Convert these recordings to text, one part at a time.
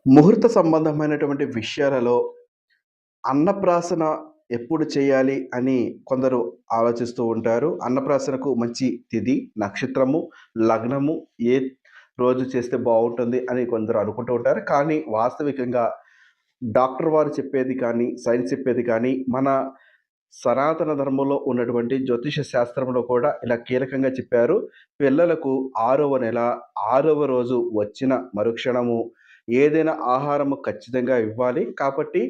ముహూర్త సంబంధమైనటువంటి విషయాలలో అన్నప్రాసన ఎప్పుడు చేయాలి అని కొందరు ఆలోచిస్తూ ఉంటారు. అన్నప్రాసనకు మంచి తిథి, నక్షత్రము, లగ్నము ఏ రోజు చేస్తే బావుంటుంది అని కొందరు అనుకుంటూ ఉంటారు. కానీ వాస్తవికంగా డాక్టర్ వారు చెప్పేది కానీ, సైన్స్ చెప్పేది కానీ, మన సనాతన ధర్మంలో ఉన్నటువంటి జ్యోతిష శాస్త్రంలో కూడా ఇలా కీలకంగా చెప్పారు. పిల్లలకు 6వ నెల 6వ రోజు వచ్చిన మరుక్షణము ఏదైనా ఆహారము ఖచ్చితంగా ఇవ్వాలి. కాబట్టి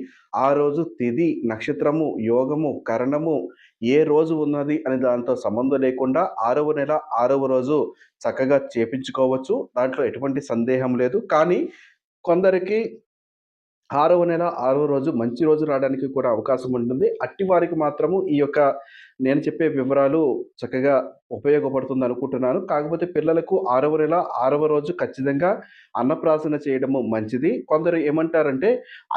ఆ రోజు తిథి, నక్షత్రము, యోగము, కరణము ఏ రోజు ఉన్నది అనే దాంతో సంబంధం లేకుండా 6వ నెల 6వ రోజు చక్కగా చేపించుకోవచ్చు. దాంట్లో ఎటువంటి సందేహం లేదు. కానీ కొందరికి 6వ నెల 6వ రోజు మంచి రోజు రావడానికి కూడా అవకాశం ఉంటుంది. అట్టి వారికి మాత్రము ఈ యొక్క నేను చెప్పే వివరాలు చక్కగా ఉపయోగపడుతుందనుకుంటున్నాను. కాకపోతే పిల్లలకు 6వ నెల 6వ రోజు ఖచ్చితంగా అన్నప్రాసన చేయడము మంచిది. కొందరు ఏమంటారంటే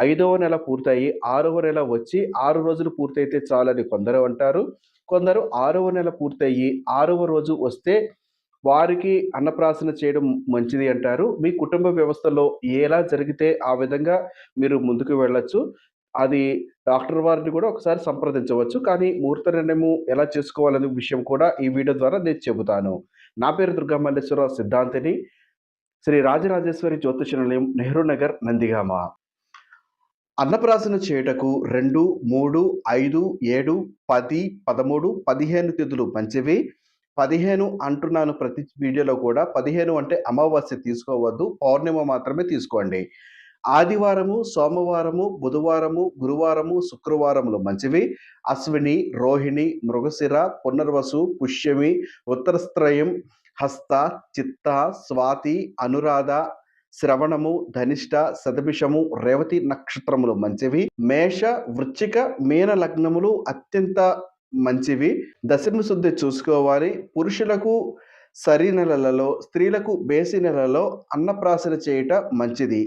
5వ నెల పూర్తయి 6వ నెల వచ్చి 6 రోజులు పూర్తయితే చాలని కొందరు అంటారు. కొందరు 6వ నెల పూర్తయ్యి 6వ రోజు వస్తే వారికి అన్నప్రాసన చేయడం మంచిది అంటారు. మీ కుటుంబ వ్యవస్థలో ఎలా జరిగితే ఆ విధంగా మీరు ముందుకు వెళ్ళొచ్చు. అది డాక్టర్ వారిని కూడా ఒకసారి సంప్రదించవచ్చు. కానీ ముహూర్త నిర్ణయము ఎలా చేసుకోవాలనే విషయం కూడా ఈ వీడియో ద్వారా నేను చెబుతాను. నా పేరు దుర్గా మల్లేశ్వరరావు సిద్ధాంతిని. శ్రీ రాజరాజేశ్వరి జ్యోతిష నిలయం, నెహ్రూ నగర్, నందిగామ. అన్నప్రాసన చేయుటకు 2, 3, 5, 7, 10, 13, 15 తిథులు మంచివి. 15 అంటున్నాను ప్రతి వీడియోలో కూడా. 15 అంటే అమావాస్య తీసుకోవద్దు. పౌర్ణిమ మాత్రమే తీసుకోండి. ఆదివారము, సోమవారము, బుధవారము, గురువారము, శుక్రవారములు మంచివి. అశ్విని, రోహిణి, మృగశిర, పునర్వసు, పుష్యమి, ఉత్తరస్త్రయం, హస్త, చిత్త, స్వాతి, అనురాధ, శ్రవణము, ధనిష్ట, శతభిషము, రేవతి నక్షత్రములు మంచివి. మేష, వృశ్చిక, మీన లగ్నములు అత్యంత మంచివి. దశమి శుద్ధి చూసుకోవాలి. పురుషులకు సరి నెలలలో, స్త్రీలకు బేసి నెలలో అన్నప్రాసన చేయుట మంచిది.